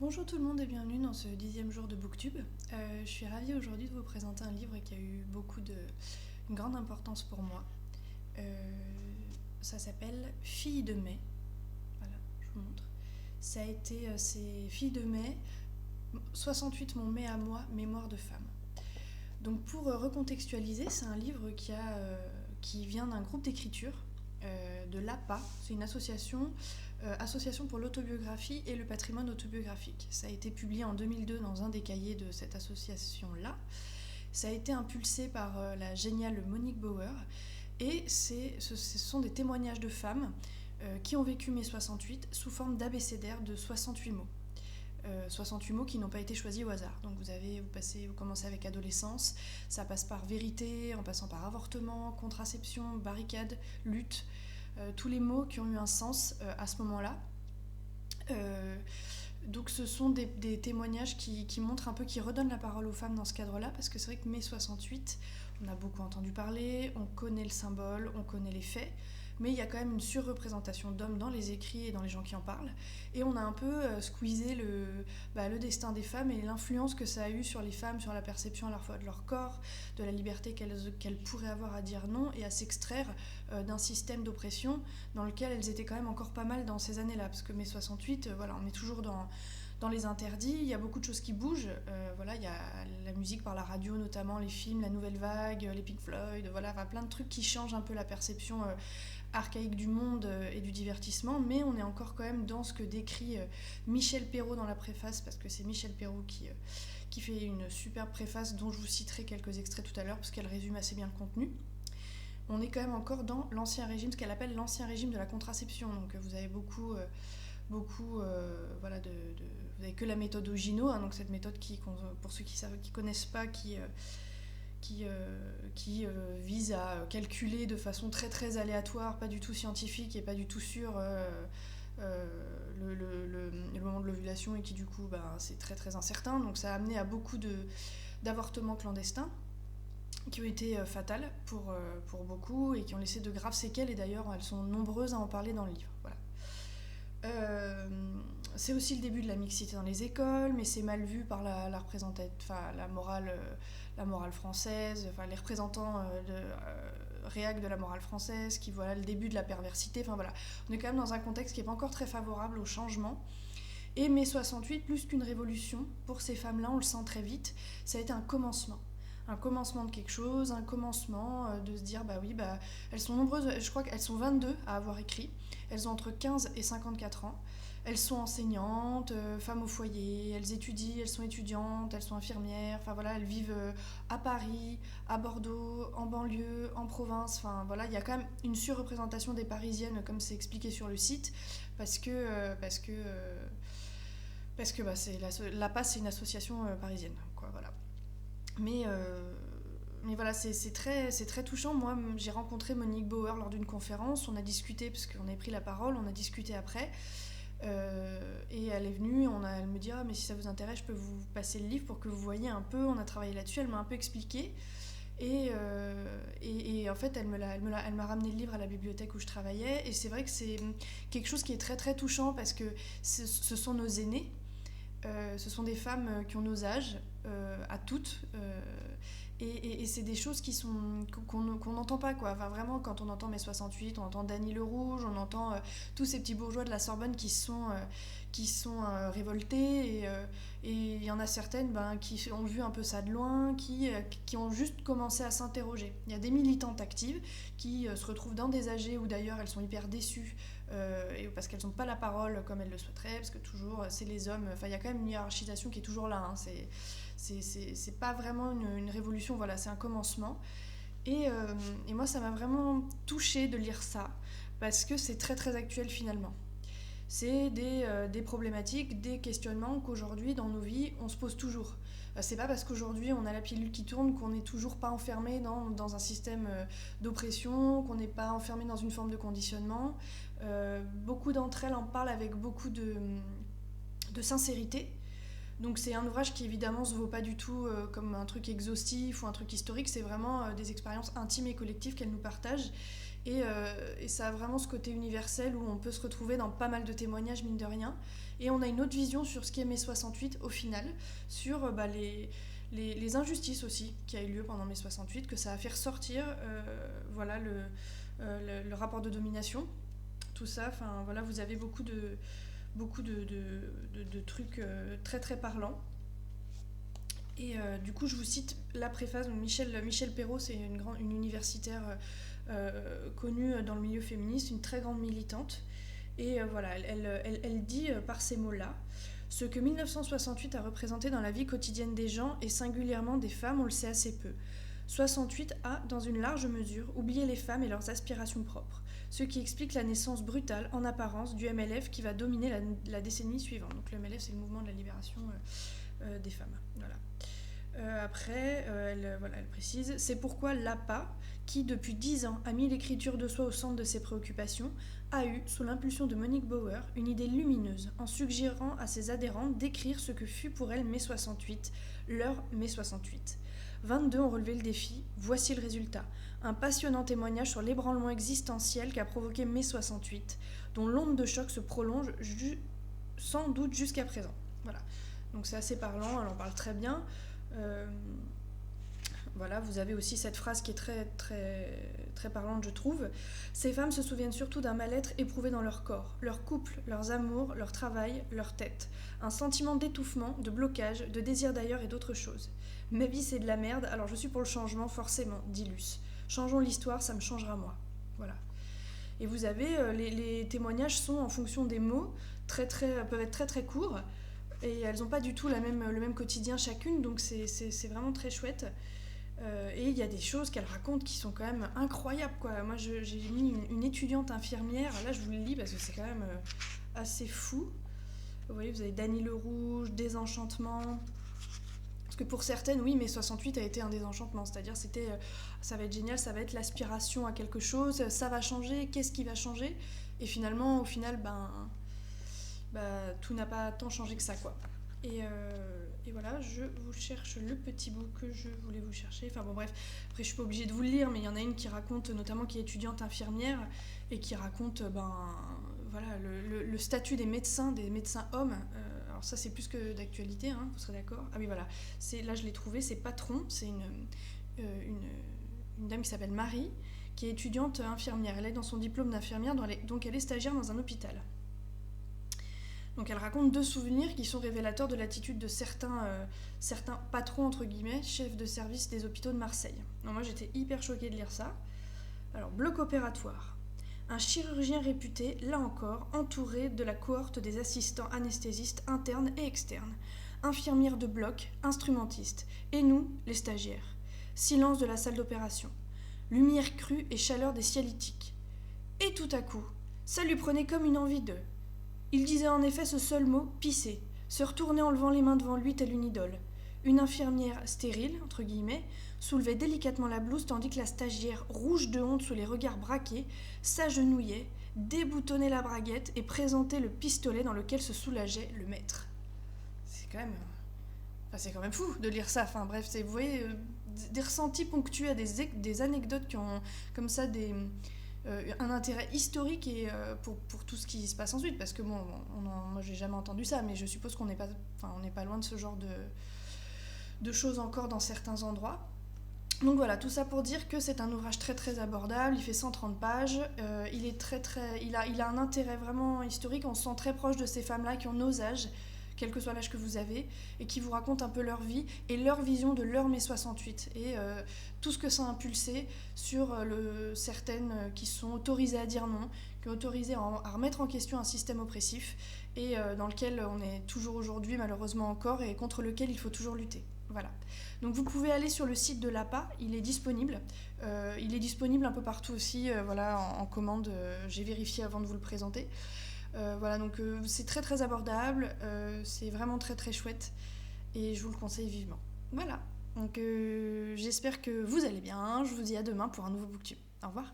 Bonjour tout le monde et bienvenue dans ce 10e jour de Booktube. Je suis ravie aujourd'hui de vous présenter un livre qui a eu une grande importance pour moi. Ça s'appelle Filles de mai. Voilà, je vous montre. C'est Filles de mai, 68 mon mai à moi, mémoire de femme. Donc pour recontextualiser, c'est un livre qui vient d'un groupe d'écriture de l'APA. C'est une association pour l'autobiographie et le patrimoine autobiographique. Ça a été publié en 2002 dans un des cahiers de cette association-là. Ça a été impulsé par la géniale Monique Bauer. Et ce sont des témoignages de femmes qui ont vécu mai 68 sous forme d'abécédaire de 68 mots. 68 mots qui n'ont pas été choisis au hasard. Donc vous commencez avec adolescence, ça passe par vérité, en passant par avortement, contraception, barricade, lutte, tous les mots qui ont eu un sens à ce moment-là. Donc ce sont des témoignages qui montrent un peu, qui redonnent la parole aux femmes dans ce cadre-là, parce que c'est vrai que mai 68, on a beaucoup entendu parler, on connaît le symbole, on connaît les faits, mais il y a quand même une surreprésentation d'hommes dans les écrits et dans les gens qui en parlent. Et on a un peu squeezé le destin des femmes et l'influence que ça a eu sur les femmes, sur la perception à la fois de leur corps, de la liberté qu'elles pourraient avoir à dire non et à s'extraire d'un système d'oppression dans lequel elles étaient quand même encore pas mal dans ces années-là. Parce que mai 68, on est toujours dans les interdits, il y a beaucoup de choses qui bougent. Il y a la musique par la radio, notamment les films, la nouvelle vague, les Pink Floyd, plein de trucs qui changent un peu la perception archaïque du monde et du divertissement, mais on est encore quand même dans ce que décrit Michel Perrault dans la préface, parce que c'est Michel Perrault qui fait une superbe préface dont je vous citerai quelques extraits tout à l'heure, parce qu'elle résume assez bien le contenu. On est quand même encore dans l'ancien régime, ce qu'elle appelle l'ancien régime de la contraception. Donc vous avez vous avez que la méthode Ogino, donc cette méthode pour ceux qui connaissent pas, qui vise à calculer de façon très très aléatoire, pas du tout scientifique et pas du tout sûr le moment de l'ovulation, et qui du coup c'est très très incertain. Donc ça a amené à beaucoup d'avortements clandestins qui ont été fatales pour beaucoup et qui ont laissé de graves séquelles, et d'ailleurs elles sont nombreuses à en parler dans le livre. Voilà. C'est aussi le début de la mixité dans les écoles, mais c'est mal vu par la morale française, les représentants réac de la morale française, qui voient le début de la perversité. On est quand même dans un contexte qui n'est pas encore très favorable au changement. Et mai 68, plus qu'une révolution, pour ces femmes-là, on le sent très vite, ça a été un commencement de quelque chose, un commencement de se dire elles sont nombreuses, je crois qu'elles sont 22 à avoir écrit, elles ont entre 15 et 54 ans, elles sont enseignantes, femmes au foyer, elles étudient, elles sont étudiantes, elles sont infirmières, elles vivent à Paris, à Bordeaux, en banlieue, en province, il y a quand même une surreprésentation des parisiennes, comme c'est expliqué sur le site, parce que l'APA, c'est une association parisienne, quoi, voilà. Mais voilà, c'est très touchant. Moi, j'ai rencontré Monique Bauer lors d'une conférence, on a discuté, parce qu'on avait pris la parole, on a discuté après, et elle est venue, elle me dit « mais si ça vous intéresse, je peux vous passer le livre pour que vous voyez un peu », on a travaillé là-dessus, elle m'a un peu expliqué, et en fait, elle m'a ramené le livre à la bibliothèque où je travaillais, et c'est vrai que c'est quelque chose qui est très très touchant, parce que ce sont nos aînés, ce sont des femmes qui ont nos âges, à toutes, et c'est des choses qu'on n'entend pas, quoi. Vraiment, quand on entend mai 68, on entend Dany le Rouge, on entend tous ces petits bourgeois de la Sorbonne qui sont révoltés, et il y en a certaines qui ont vu un peu ça de loin, qui ont juste commencé à s'interroger. Il y a des militantes actives qui se retrouvent dans des AG où d'ailleurs elles sont hyper déçues, parce qu'elles n'ont pas la parole comme elles le souhaiteraient, parce que toujours c'est les hommes, il y a quand même une hiérarchisation qui est toujours là, hein. C'est pas vraiment une révolution, c'est un commencement. Et moi, ça m'a vraiment touchée de lire ça, parce que c'est très très actuel finalement. C'est des problématiques, des questionnements qu'aujourd'hui, dans nos vies, on se pose toujours. C'est pas parce qu'aujourd'hui on a la pilule qui tourne qu'on n'est toujours pas enfermé dans un système d'oppression, qu'on n'est pas enfermé dans une forme de conditionnement. Beaucoup d'entre elles en parlent avec beaucoup de sincérité. Donc c'est un ouvrage qui évidemment se vaut pas du tout comme un truc exhaustif ou un truc historique, c'est vraiment des expériences intimes et collectives qu'elles nous partagent. Et ça a vraiment ce côté universel où on peut se retrouver dans pas mal de témoignages, mine de rien. Et on a une autre vision sur ce qu'est mai 68 au final, sur les injustices aussi qui a eu lieu pendant mai 68, que ça a fait ressortir voilà, le rapport de domination, tout ça. Enfin, voilà, vous avez beaucoup de trucs très très parlants. Et du coup, je vous cite la préface. Donc Michel Perrault, c'est une universitaire connue dans le milieu féministe, une très grande militante. Et voilà, elle dit par ces mots-là: ce que 1968 a représenté dans la vie quotidienne des gens, et singulièrement des femmes, on le sait assez peu. 68 a, dans une large mesure, oublié les femmes et leurs aspirations propres, ce qui explique la naissance brutale, en apparence, du MLF qui va dominer la décennie suivante. Donc le MLF, c'est le mouvement de la libération des femmes. Voilà. Après, elle précise: c'est pourquoi l'APA, qui depuis 10 ans a mis l'écriture de soi au centre de ses préoccupations, a eu, sous l'impulsion de Monique Bauer, une idée lumineuse en suggérant à ses adhérentes d'écrire ce que fut pour elle mai 68, leur mai 68. 22 ont relevé le défi, voici le résultat. Un passionnant témoignage sur l'ébranlement existentiel qu'a provoqué mai 68, dont l'onde de choc se prolonge sans doute jusqu'à présent. Voilà. Donc c'est assez parlant, elle en parle très bien. Voilà, vous avez aussi cette phrase qui est très, très, très parlante, je trouve. Ces femmes se souviennent surtout d'un mal-être éprouvé dans leur corps, leur couple, leurs amours, leur travail, leur tête. Un sentiment d'étouffement, de blocage, de désir d'ailleurs et d'autres choses. Ma vie c'est de la merde, alors je suis pour le changement, forcément, dit Luce. Changeons l'histoire, ça me changera moi. Voilà. Et vous avez, les témoignages sont en fonction des mots, peuvent être très très courts, et elles n'ont pas du tout le même quotidien chacune, donc c'est vraiment très chouette. Et il y a des choses qu'elle raconte qui sont quand même incroyables, quoi. Moi, j'ai mis une étudiante infirmière, là je vous le lis parce que c'est quand même assez fou. Vous voyez, vous avez Dany le Rouge, Désenchantement. Parce que pour certaines, oui, mai 68 a été un désenchantement, c'est-à-dire ça va être génial, ça va être l'aspiration à quelque chose, ça va changer, qu'est-ce qui va changer? Et finalement, au final, tout n'a pas tant changé que ça, quoi. Et voilà, je vous cherche le petit bout que je voulais vous chercher. Enfin bon, bref, après je suis pas obligée de vous le lire, mais il y en a une qui raconte, notamment qui est étudiante infirmière, et qui raconte voilà, le statut des médecins hommes. Alors ça, c'est plus que d'actualité, hein, vous serez d'accord. Ah oui, voilà, là je l'ai trouvé, c'est Patron, c'est une dame qui s'appelle Marie, qui est étudiante infirmière. Elle est dans son diplôme d'infirmière, donc elle est stagiaire dans un hôpital. Donc elle raconte 2 souvenirs qui sont révélateurs de l'attitude de certains patrons, entre guillemets, chefs de service des hôpitaux de Marseille. Donc moi j'étais hyper choquée de lire ça. Alors, bloc opératoire. Un chirurgien réputé, là encore, entouré de la cohorte des assistants anesthésistes internes et externes. Infirmières de bloc, instrumentistes. Et nous, les stagiaires. Silence de la salle d'opération. Lumière crue et chaleur des cialytiques. Et tout à coup, ça lui prenait comme une envie de... Il disait en effet ce seul mot, pisser, se retournait en levant les mains devant lui telle une idole. Une infirmière stérile, entre guillemets, soulevait délicatement la blouse tandis que la stagiaire, rouge de honte sous les regards braqués, s'agenouillait, déboutonnait la braguette et présentait le pistolet dans lequel se soulageait le maître. C'est quand même fou de lire ça. Enfin bref, vous voyez, des ressentis ponctués à des anecdotes qui ont comme ça un intérêt historique et pour tout ce qui se passe ensuite, parce que bon, moi j'ai jamais entendu ça, mais je suppose qu'on n'est pas loin de ce genre de choses encore dans certains endroits. Donc voilà, tout ça pour dire que c'est un ouvrage très très abordable, il fait 130 pages, il a un intérêt vraiment historique, on se sent très proche de ces femmes-là qui ont nos âges, quel que soit l'âge que vous avez, et qui vous racontent un peu leur vie et leur vision de leur mai 68, et tout ce que ça a impulsé sur certaines qui sont autorisées à dire non, qui sont autorisées à remettre en question un système oppressif, et dans lequel on est toujours aujourd'hui, malheureusement encore, et contre lequel il faut toujours lutter. Voilà. Donc vous pouvez aller sur le site de l'APA, il est disponible. Il est disponible un peu partout aussi, en commande, j'ai vérifié avant de vous le présenter. Voilà, donc c'est très très abordable, c'est vraiment très très chouette et je vous le conseille vivement. Voilà, donc j'espère que vous allez bien, je vous dis à demain pour un nouveau booktube. Au revoir.